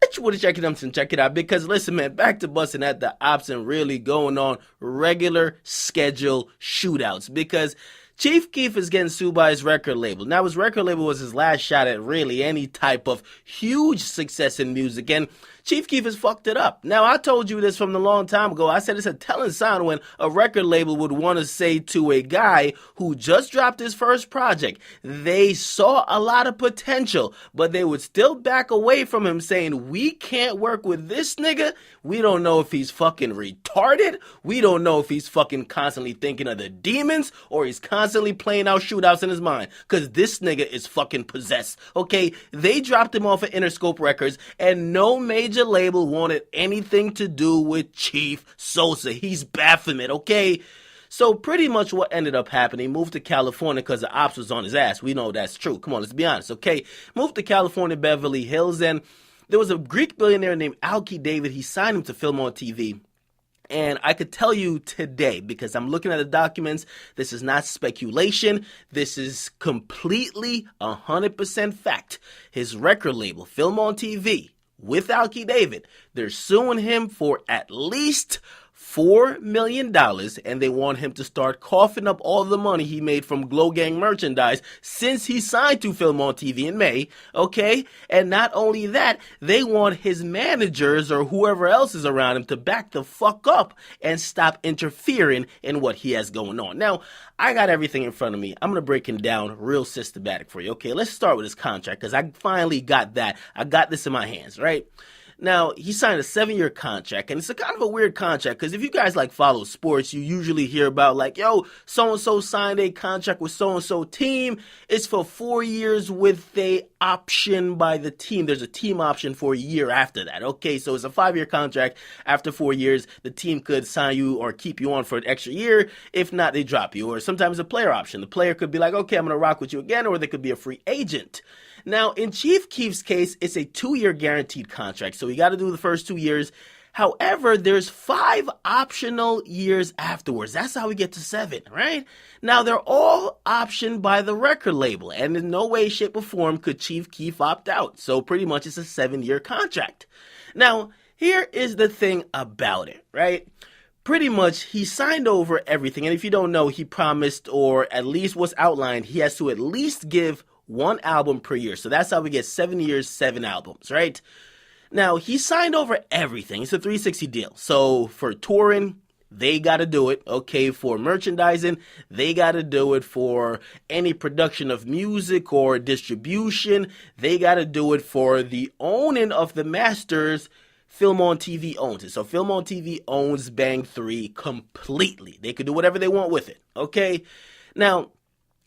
Bet you would have checked it out and check it out because listen, man, back to busting at the ops and really going on regular schedule shootouts because Chief Keef is getting sued by his record label. Now, his record label was his last shot at really any type of huge success in music, and Chief Keef has fucked it up. Now, I told you this from a long time ago. I said it's a telling sign when a record label would want to say to a guy who just dropped his first project, they saw a lot of potential, but they would still back away from him saying, we can't work with this nigga. We don't know if he's fucking retarded. We don't know if he's fucking constantly thinking of the demons or he's constantly playing out shootouts in his mind because this nigga is fucking possessed. Okay, they dropped him off of Interscope Records and no major label wanted anything to do with Chief Sosa. He's Baphomet, okay? So pretty much what ended up happening, he moved to California because the ops was on his ass. We know that's true. Come on, let's be honest, okay? Moved to California, Beverly Hills, and there was a Greek billionaire named Alki David. He signed him to film on TV. And I could tell you today, because I'm looking at the documents, this is not speculation. This is completely 100% fact. His record label, Film on TV, with Alki David, they're suing him for at least $4 million, and they want him to start coughing up all the money he made from Glow Gang merchandise since he signed to Film on TV in May, okay? And not only that, they want his managers or whoever else is around him to back the fuck up and stop interfering in what he has going on. Now, I got everything in front of me. I'm going to break it down real systematic for you. Okay, let's start with his contract because I finally got that. I got this in my hands, right? Now, he signed a 7-year contract, and it's a kind of a weird contract, because if you guys, follow sports, you usually hear about, yo, so-and-so signed a contract with so-and-so team. It's for 4 years with a option by the team. There's a team option for a year after that, okay? So it's a 5-year contract. After 4 years, the team could sign you or keep you on for an extra year. If not, they drop you. Or sometimes a player option. The player could be like, okay, I'm going to rock with you again, or they could be a free agent. Now, in Chief Keef's case, it's a 2-year guaranteed contract, so you got to do the first 2 years. However, there's 5 optional years afterwards. That's how we get to 7, right? Now, they're all optioned by the record label, and in no way, shape, or form could Chief Keef opt out. So pretty much it's a 7-year contract. Now, here is the thing about it, right? Pretty much, he signed over everything, and if you don't know, he promised, or at least what's outlined, he has to at least give 1 album per year. So that's how we get 7 years, 7 albums, right? Now, he signed over everything. It's a 360 deal. So for touring, they got to do it. Okay, for merchandising, they got to do it. For any production of music or distribution, they got to do it. For the owning of the masters, Film on TV owns it. So Film on TV owns Bang 3 completely. They could do whatever they want with it, okay? Now,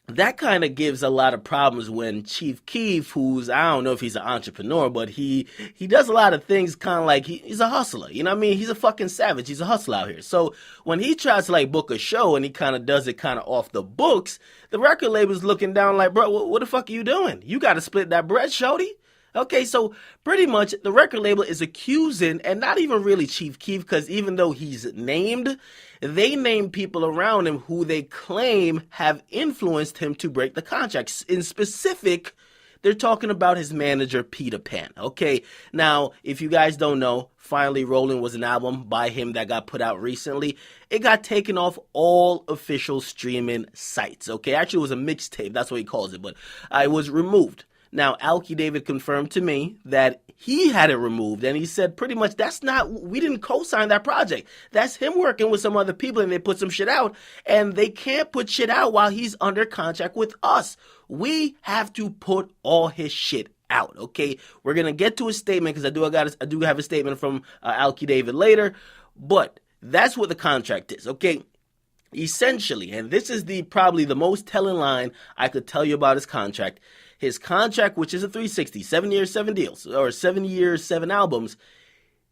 that kind of gives a lot of problems when Chief Keef, who's, I don't know if he's an entrepreneur, but he does a lot of things kind of like he's a hustler. You know what I mean? He's a fucking savage. He's a hustler out here. So when he tries to book a show and he kind of does it kind of off the books, the record label's looking down like, bro, what the fuck are you doing? You got to split that bread, shorty. Okay, so pretty much the record label is accusing, and not even really Chief Keef, because even though he's named, they name people around him who they claim have influenced him to break the contract. In specific, they're talking about his manager, Peter Pan. Okay, now, if you guys don't know, Finally Rolling was an album by him that got put out recently. It got taken off all official streaming sites. Okay, actually, it was a mixtape. That's what he calls it, but it was removed. Now, Alki David confirmed to me that he had it removed, and he said pretty much we didn't co-sign that project. That's him working with some other people, and they put some shit out, and they can't put shit out while he's under contract with us. We have to put all his shit out, okay? We're going to get to a statement, because I do have a statement from Alki David later, but that's what the contract is, okay? Essentially, and this is probably the most telling line I could tell you about his contract. His contract, which is a 360, 7 years, 7 deals, or 7 years, 7 albums,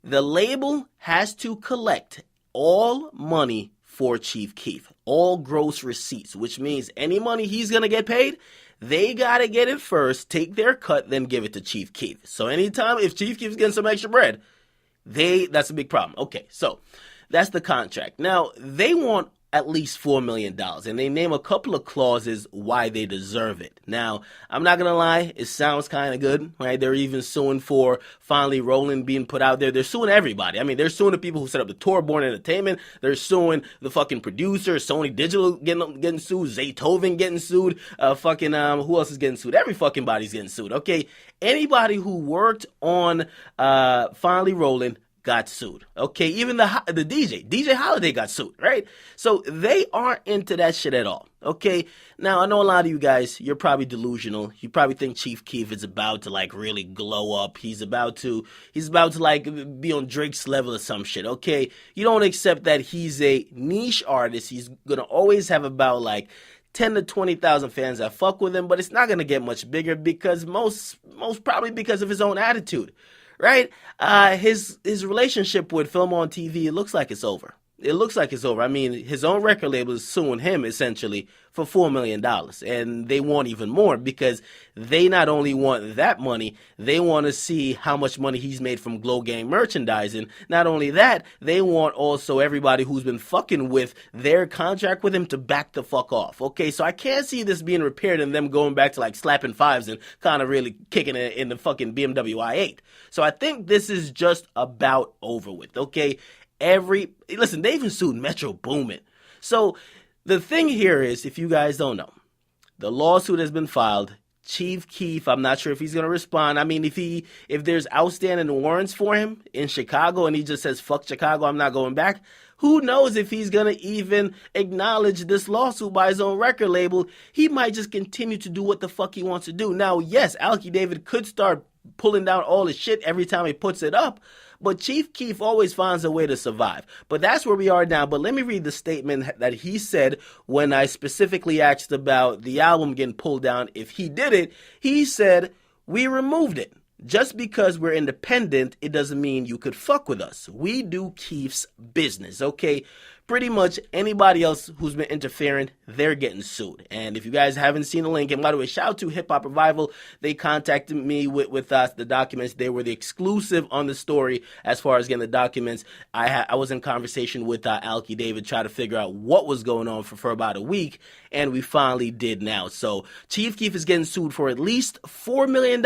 the label has to collect all money for Chief Keef, all gross receipts, which means any money he's going to get paid, they got to get it first, take their cut, then give it to Chief Keef. So anytime, if Chief Keef's getting some extra bread, that's a big problem. Okay, so that's the contract. Now, they want at least $4 million. And they name a couple of clauses why they deserve it. Now, I'm not going to lie, it sounds kind of good, right? They're even suing for Finally Rolling being put out there. They're suing everybody. I mean, they're suing the people who set up the tour, Born Entertainment. They're suing the fucking producers, Sony Digital getting sued, Zaytoven getting sued, who else is getting sued? Every fucking body's getting sued, okay? Anybody who worked on Finally Rolling got sued. Okay, even the DJ Holiday got sued, right? So they aren't into that shit at all. Okay, now I know a lot of you guys, you're probably delusional. You probably think Chief Keef is about to like really glow up. He's about to like be on Drake's level or some shit. Okay, you don't accept that he's a niche artist. He's gonna always have about like 10 to 20,000 fans that fuck with him, but it's not gonna get much bigger because most probably because of his own attitude. Right? His relationship with Film on TV, it looks like it's over. It looks like it's over. I mean, his own record label is suing him essentially for $4 million. And they want even more because they not only want that money, they want to see how much money he's made from Glow Gang merchandising. Not only that, they want also everybody who's been fucking with their contract with him to back the fuck off. Okay, so I can't see this being repaired and them going back to like slapping fives and kind of really kicking it in the fucking BMW i8. So I think this is just about over with. Okay, listen, they even sued Metro Boomin. So the thing here is, if you guys don't know, the lawsuit has been filed. Chief Keef, I'm not sure if he's gonna respond. I mean, if there's outstanding warrants for him in Chicago and he just says fuck Chicago, I'm not going back. Who knows if he's gonna even acknowledge this lawsuit by his own record label? He might just continue to do what the fuck he wants to do. Now, yes, Alki David could start pulling down all his shit every time he puts it up, but Chief Keef always finds a way to survive. But that's where we are now. But let me read the statement that he said when I specifically asked about the album getting pulled down. If he did it, he said, "We removed it. Just because we're independent, it doesn't mean you could fuck with us. We do Keef's business," okay? Pretty much anybody else who's been interfering, they're getting sued. And if you guys haven't seen the link, and by the way, shout out to Hip Hop Revival. They contacted me with the documents. They were the exclusive on the story as far as getting the documents. I was in conversation with Alki David, trying to figure out what was going on for about a week, and we finally did now. So Chief Keef is getting sued for at least $4 million.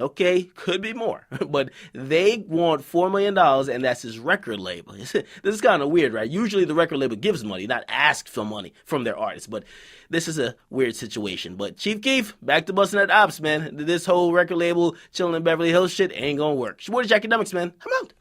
Okay, could be more, but they want $4 million, and that's his record label. This is kind of weird, right? Usually the record label gives money, not asks for money from their artists, but this is a weird situation. But Chief Keef, back to busting at ops, man. This whole record label chilling in Beverly Hills shit ain't gonna work. What is Academics, man? I'm out.